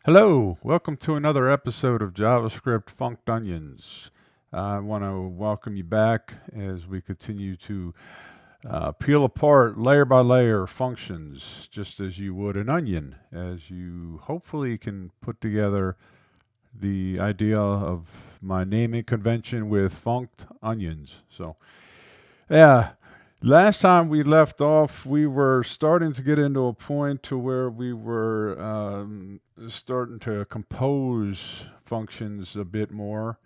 Hello, welcome to another episode of JavaScript Funct-on-ions. I want to welcome you back as we continue to peel apart layer by layer functions, just as you would an onion, as you hopefully can put together the idea of my naming convention with Funct-onions. So, yeah, last time we left off, we were starting to get into a point to where we were starting to compose functions a bit more,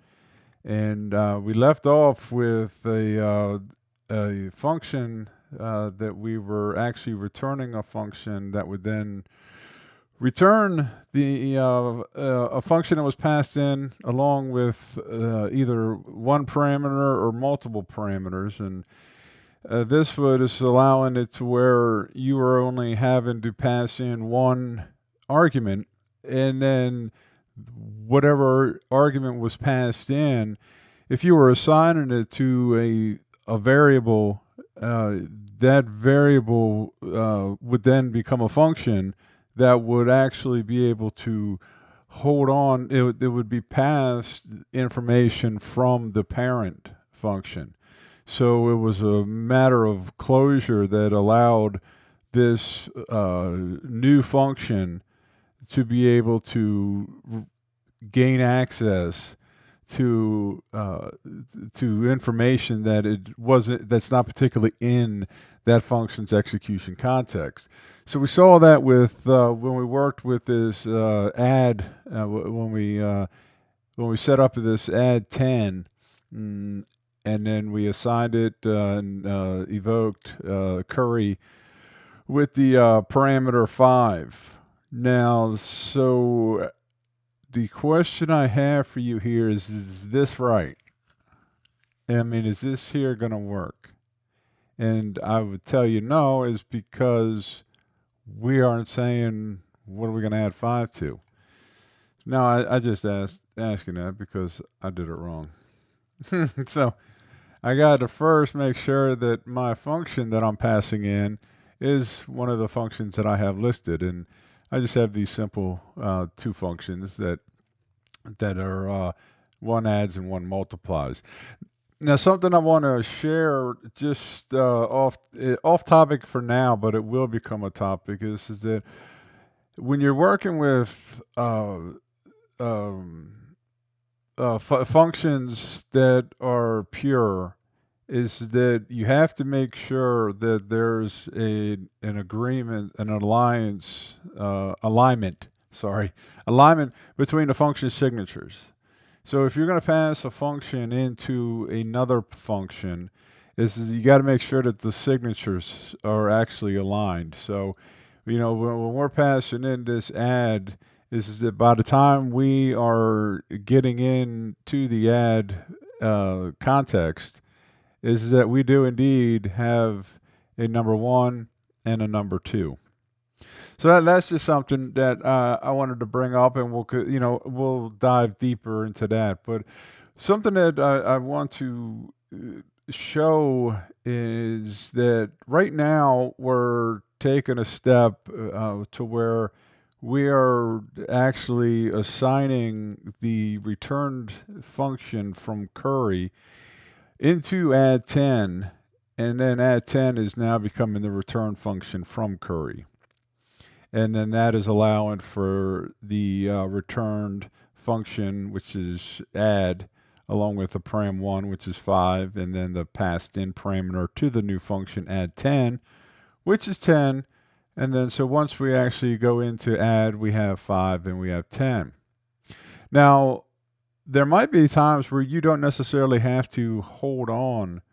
and we left off with a function that we were actually returning a function that would then return a function that was passed in along with either one parameter or multiple parameters, and this would is allowing it to where you are only having to pass in one argument, and then whatever argument was passed in, if you were assigning it to a variable, that variable would then become a function that would actually be able to hold on. It would be passed information from the parent function. So it was a matter of closure that allowed this new function to be able to gain access to information that that's not particularly in that function's execution context. So we saw that with when we worked with this add when we set up this add 10. And then we assigned it and evoked curry with the parameter 5. Now, so the question I have for you here is this right? I mean, is this here going to work? And I would tell you no, is because we aren't saying what are we going to add 5 to. No, I just asking that because I did it wrong. So I got to first make sure that my function that I'm passing in is one of the functions that I have listed, and I just have these simple two functions that are one adds and one multiplies. Now, something I want to share just off topic for now, but it will become a topic, is that when you're working with functions that are pure, is that you have to make sure that there's an agreement, an alignment between the function signatures. So if you're going to pass a function into another function, is you got to make sure that the signatures are actually aligned. So, when we're passing in this add, is that by the time we are getting into the add context, is that we do indeed have a number 1 and a number 2. So that's just something that I wanted to bring up, and we'll dive deeper into that. But something that I want to show is that right now we're taking a step to where we are actually assigning the returned function from curry into add 10, and then add 10 is now becoming the return function from curry. And then that is allowing for the returned function, which is add, along with the param1, which is 5, and then the passed in parameter to the new function add 10, which is 10. And then so once we actually go into add, we have 5 and we have 10. Now, there might be times where you don't necessarily have to hold on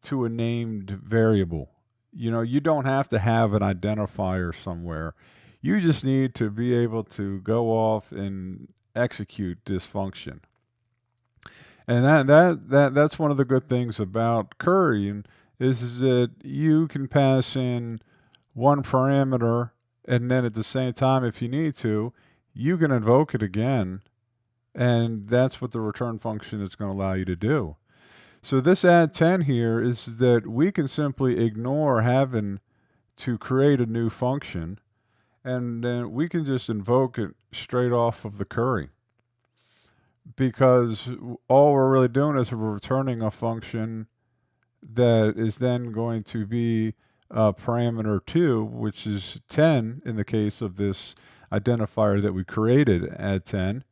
to a named variable. You don't have to have an identifier somewhere. You just need to be able to go off and execute this function. And that's one of the good things about curry, is that you can pass in one parameter, and then at the same time, if you need to, you can invoke it again, and that's what the return function is going to allow you to do. So this add 10 here is that we can simply ignore having to create a new function, and then we can just invoke it straight off of the curry, because all we're really doing is we're returning a function that is then going to be parameter 2, which is 10 in the case of this identifier that we created at 10.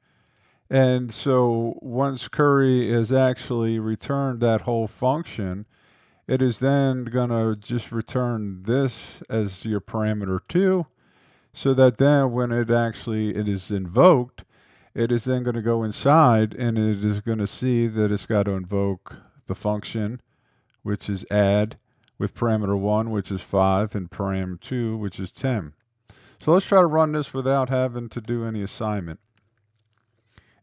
And so once curry has actually returned that whole function, it is then going to just return this as your parameter 2, so that then when it is invoked, it is then going to go inside and it is going to see that it's got to invoke the function, which is add, with parameter 1, which is 5, and param 2, which is 10. So let's try to run this without having to do any assignment.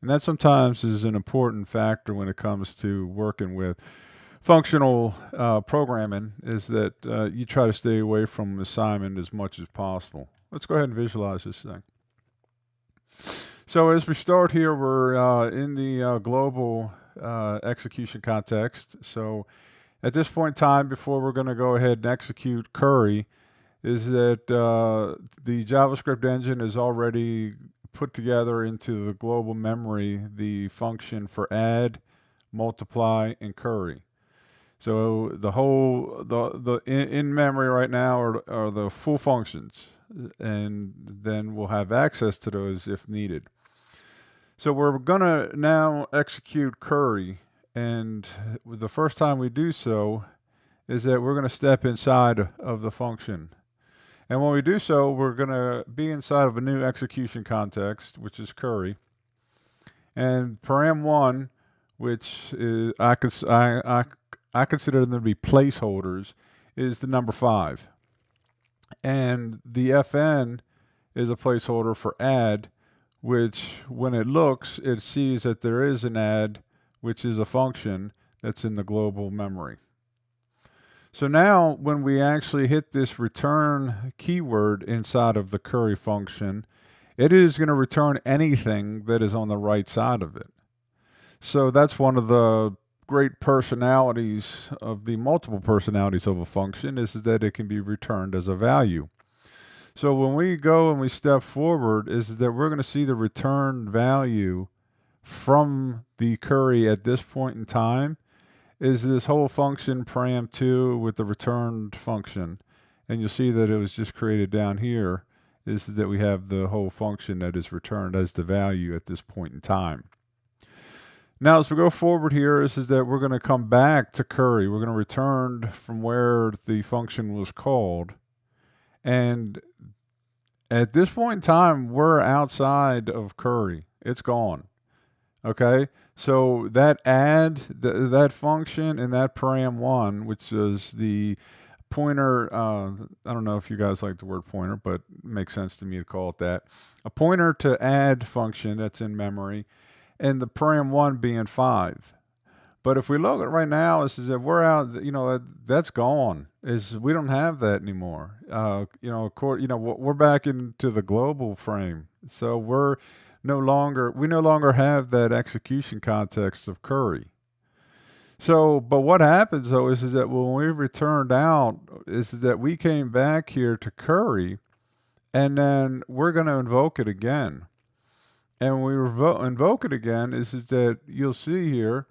And that sometimes is an important factor when it comes to working with functional programming, is that you try to stay away from assignment as much as possible. Let's go ahead and visualize this thing. So as we start here, we're in the global execution context. So at this point in time, before we're going to go ahead and execute curry, is that the JavaScript engine is already put together into the global memory the function for add, multiply, and curry. So the whole in memory right now are the full functions, and then we'll have access to those if needed. So we're going to now execute curry, and the first time we do so is that we're going to step inside of the function. And when we do so, we're going to be inside of a new execution context, which is curry. And param1, which is, I consider them to be placeholders, is the number 5. And the fn is a placeholder for add, which when it looks, it sees that there is an add, which is a function that's in the global memory. So now when we actually hit this return keyword inside of the curry function, it is going to return anything that is on the right side of it. So that's one of the great personalities of the multiple personalities of a function, is that it can be returned as a value. So when we go and we step forward, is that we're going to see the return value from the curry at this point in time is this whole function param2 with the returned function. And you'll see that it was just created down here, is that we have the whole function that is returned as the value at this point in time. Now, as we go forward here, is that we're going to come back to curry. We're going to return from where the function was called. And at this point in time, we're outside of curry. It's gone. Okay, so that add, that function, and that param1, which is the pointer, I don't know if you guys like the word pointer, but it makes sense to me to call it that. A pointer to add function that's in memory, and the param1 being 5. But if we look at right now, this is that we're out, that's gone. We don't have that anymore. We're back into the global frame. So we no longer have that execution context of curry. So, but what happens though is that when we returned out, is that we came back here to curry, and then we're going to invoke it again. And when we invoke it again, is that you'll see here,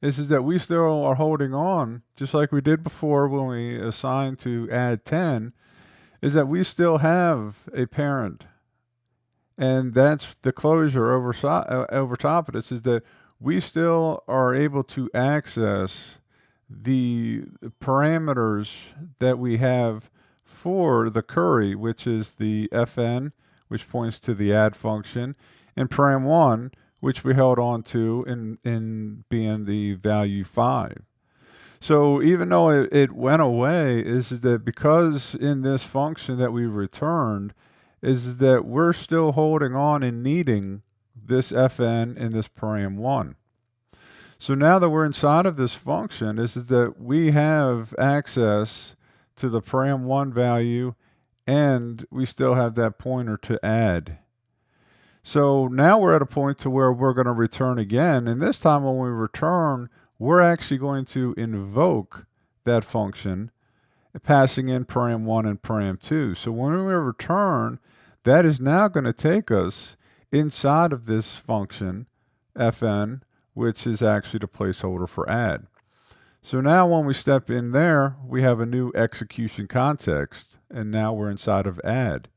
is that we still are holding on, just like we did before when we assigned to add 10, is that we still have a parent. And that's the closure over top of this, is that we still are able to access the parameters that we have for the curry, which is the fn, which points to the add function, and param1, which we held on to in being the value 5. So even though it went away, is that because in this function that we returned, is that we're still holding on and needing this fn and this param1. So now that we're inside of this function, is that we have access to the param1 value, and we still have that pointer to add. So now we're at a point to where we're going to return again, and this time when we return, we're actually going to invoke that function, passing in param1 and param2. So when we return, that is now going to take us inside of this function, fn, which is actually the placeholder for add. So now when we step in there, we have a new execution context, and now we're inside of add.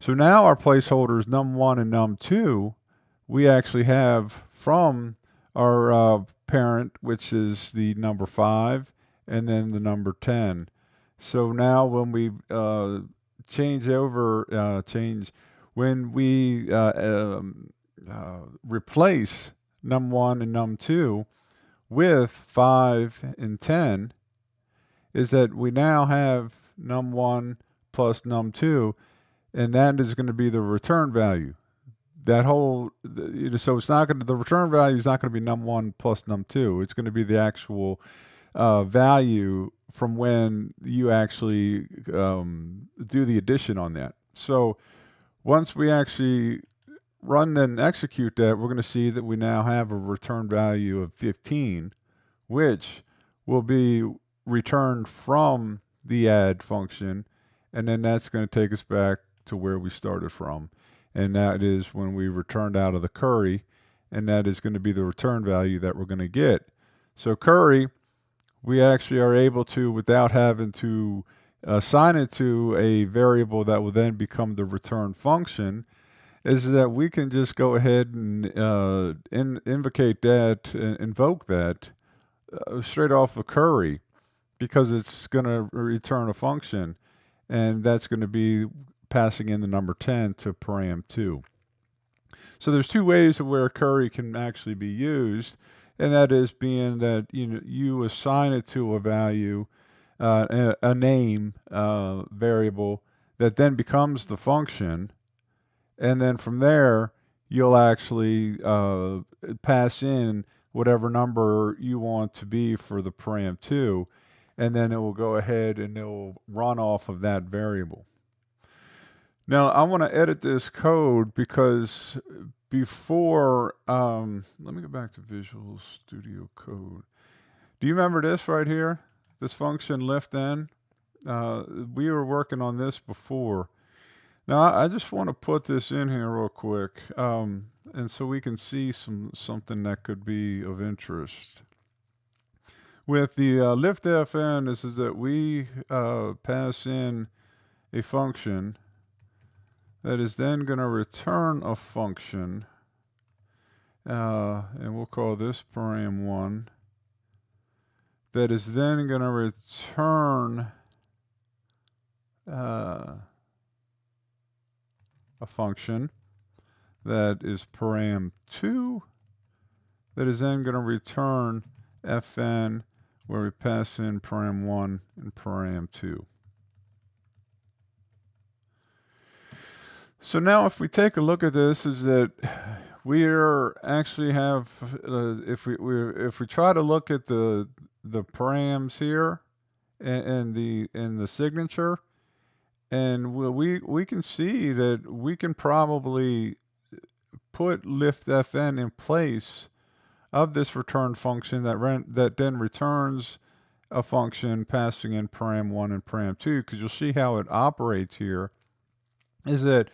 So now our placeholders num1 and num2, we actually have from our parent, which is the number 5, and then the number 10. So now when we when we replace num1 and num2 with 5 and 10, is that we now have num1 plus num2, and that is going to be the return value. That whole, so it's not going to, the return value is not going to be num1 plus num2. It's going to be the actual value from when you actually do the addition on that. So once we actually run and execute that, we're going to see that we now have a return value of 15, which will be returned from the add function, and then that's going to take us back to where we started from. And that is when we returned out of the curry, and that is going to be the return value that we're going to get. So curry, we actually are able to, without having to assign it to a variable that will then become the return function, is that we can just go ahead and invoke that straight off of curry, because it's going to return a function, and that's going to be passing in the number 10 to param2. So there's two ways of where curry can actually be used, and that is being that you assign it to a value, a name variable that then becomes the function, and then from there you'll actually pass in whatever number you want to be for the param2, and then it will go ahead and it will run off of that variable. Now I want to edit this code because before, let me go back to Visual Studio Code. Do you remember this right here? This function lift-n? We were working on this before. Now I just want to put this in here real quick, and so we can see something that could be of interest. With the lift-fn, this is that we pass in a function that is then going to return a function, and we'll call this param1, that is then going to return a function that is param2, that is then going to return fn, where we pass in param1 and param2. So now if we take a look at this, is that we actually have, if we try to look at the params here and the signature, and we can see that we can probably put lift-fn in place of this return function that then returns a function passing in param1 and param2, because you'll see how it operates here is that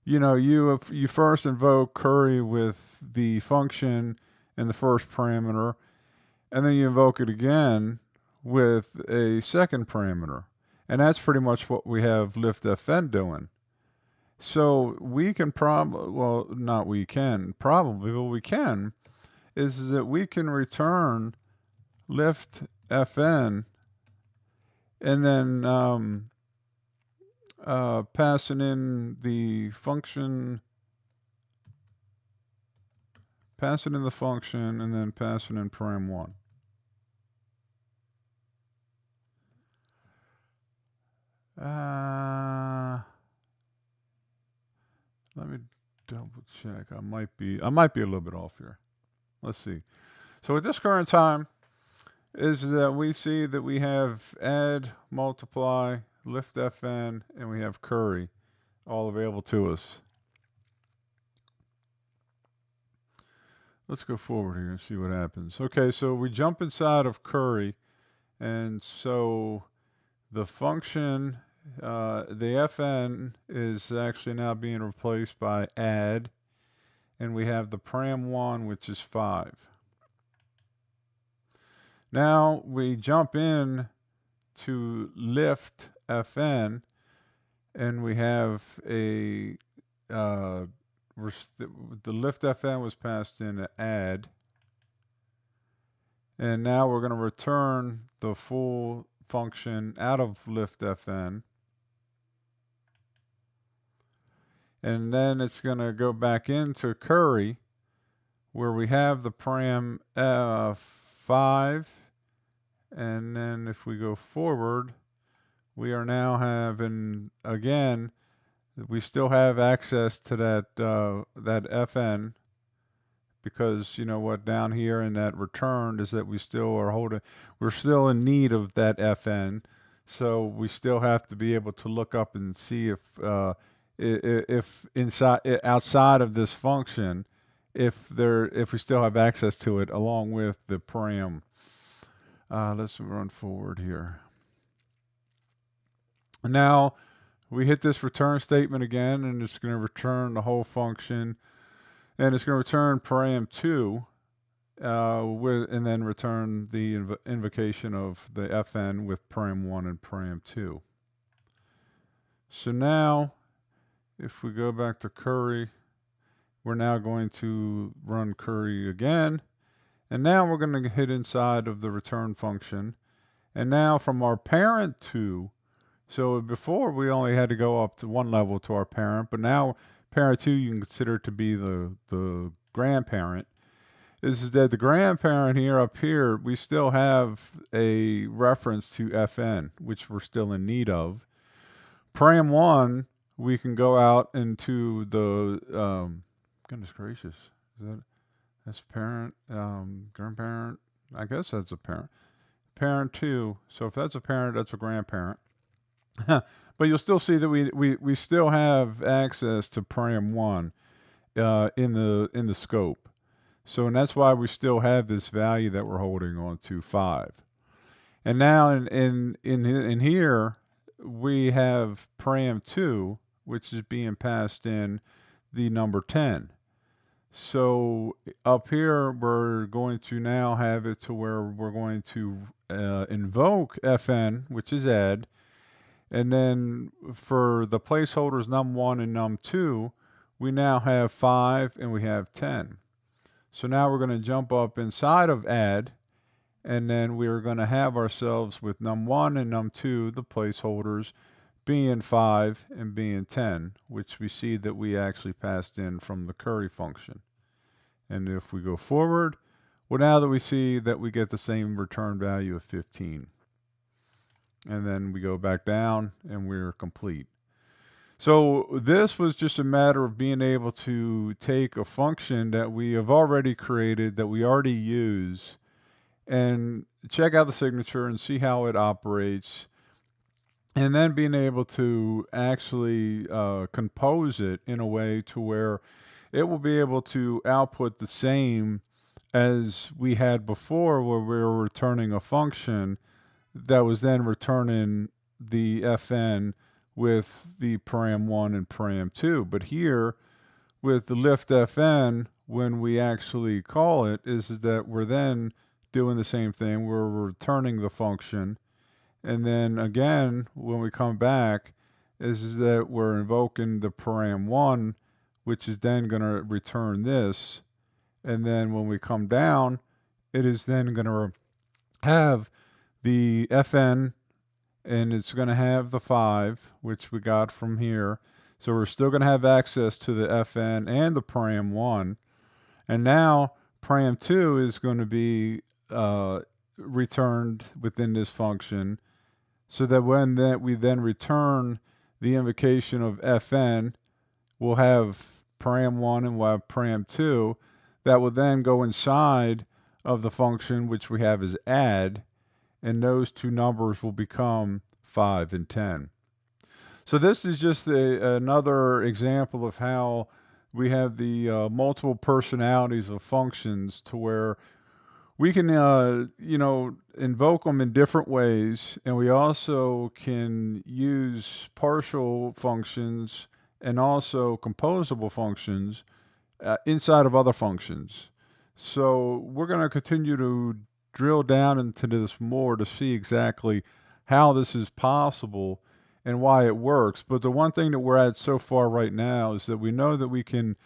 you first invoke curry with the function in the first parameter, and then you invoke it again with a second parameter, and that's pretty much what we have lift-fn doing. So we can probably, but we can, is that we can return lift-fn and then passing in the function, and then passing in param1. Let me double check. I might be a little bit off here. Let's see. So at this current time is that we see that we have add, multiply, lift-fn, and we have curry all available to us. Let's go forward here and see what happens. Okay, so we jump inside of curry, and so the function, the fn is actually now being replaced by add, and we have the param1, which is 5. Now we jump in to lift fn, and we have a the lift fn was passed in to add, and now we're going to return the full function out of lift fn, and then it's going to go back into curry where we have the param 5, and then if we go forward, we are now having, again, we still have access to that fn, because you know what, down here in that returned is that we still are holding, we're still in need of that fn, so we still have to be able to look up and see if outside of this function, if we still have access to it along with the param. Let's run forward here. Now we hit this return statement again, and it's going to return the whole function, and it's going to return param2, and then return the invocation of the fn with param1 and param2. So now, if we go back to curry, we're now going to run curry again, and now we're going to hit inside of the return function, and now from our parent2, so before we only had to go up to one level to our parent, but now parent 2 you can consider to be the grandparent, is that the grandparent here up here, we still have a reference to fn, which we're still in need of. Param1, we can go out into the, goodness gracious, that's parent, grandparent, I guess that's a parent. Parent 2, so if that's a parent, that's a grandparent. But you'll still see that we still have access to param1 in the scope. So, and that's why we still have this value that we're holding on to 5. And now in here we have param2, which is being passed in the number 10. So up here we're going to now have it to where we're going to invoke fn, which is add. And then for the placeholders num1 and num2, we now have 5 and we have 10. So now we're going to jump up inside of add, and then we're going to have ourselves with num1 and num2, the placeholders, being 5 and being 10, which we see that we actually passed in from the curry function. And if we go forward, well, now that we see that we get the same return value of 15. And then we go back down and we're complete. So this was just a matter of being able to take a function that we have already created, that we already use, and check out the signature and see how it operates, and then being able to actually compose it in a way to where it will be able to output the same as we had before, where we were returning a function that was then returning the fn with the param1 and param2. But here, with the lift fn, when we actually call it, is that we're then doing the same thing. We're returning the function, and then again, when we come back, is that we're invoking the param1, which is then going to return this. And then when we come down, it is then going to have the fn, and it's going to have the 5, which we got from here. So we're still going to have access to the fn and the param1. And now param2 is going to be returned within this function, so that when we then return the invocation of fn, we'll have param1 and we'll have param2. That will then go inside of the function which we have as add, and those two numbers will become 5 and 10. So this is just another example of how we have the multiple personalities of functions, to where we can, invoke them in different ways, and we also can use partial functions and also composable functions inside of other functions. So we're going to continue to drill down into this more to see exactly how this is possible and why it works. But the one thing that we're at so far right now is that we know that we can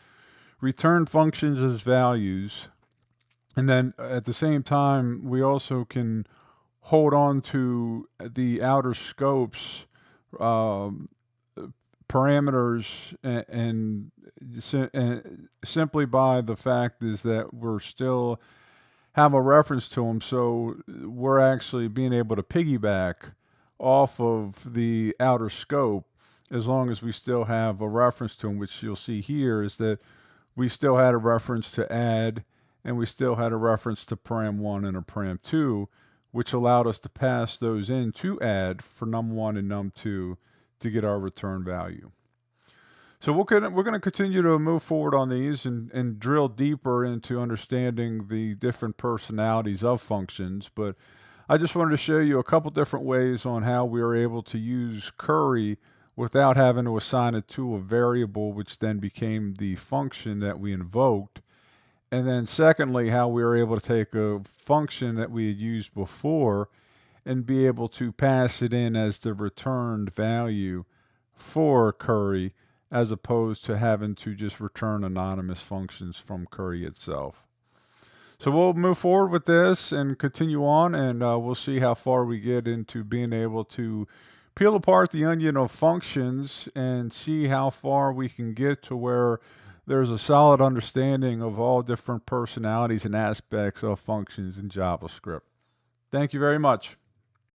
return functions as values, and then at the same time, we also can hold on to the outer scopes parameters, and simply by the fact is that we're still have a reference to them, so we're actually being able to piggyback off of the outer scope as long as we still have a reference to them, which you'll see here is that we still had a reference to add, and we still had a reference to param1 and a param2, which allowed us to pass those in to add for num1 and num2 to get our return value. So we're going to continue to move forward on these and drill deeper into understanding the different personalities of functions. But I just wanted to show you a couple different ways on how we are able to use curry without having to assign it to a variable, which then became the function that we invoked. And then secondly, how we were able to take a function that we had used before and be able to pass it in as the returned value for curry, as opposed to having to just return anonymous functions from curry itself. So we'll move forward with this and continue on, and we'll see how far we get into being able to peel apart the onion of functions and see how far we can get to where there's a solid understanding of all different personalities and aspects of functions in JavaScript. Thank you very much.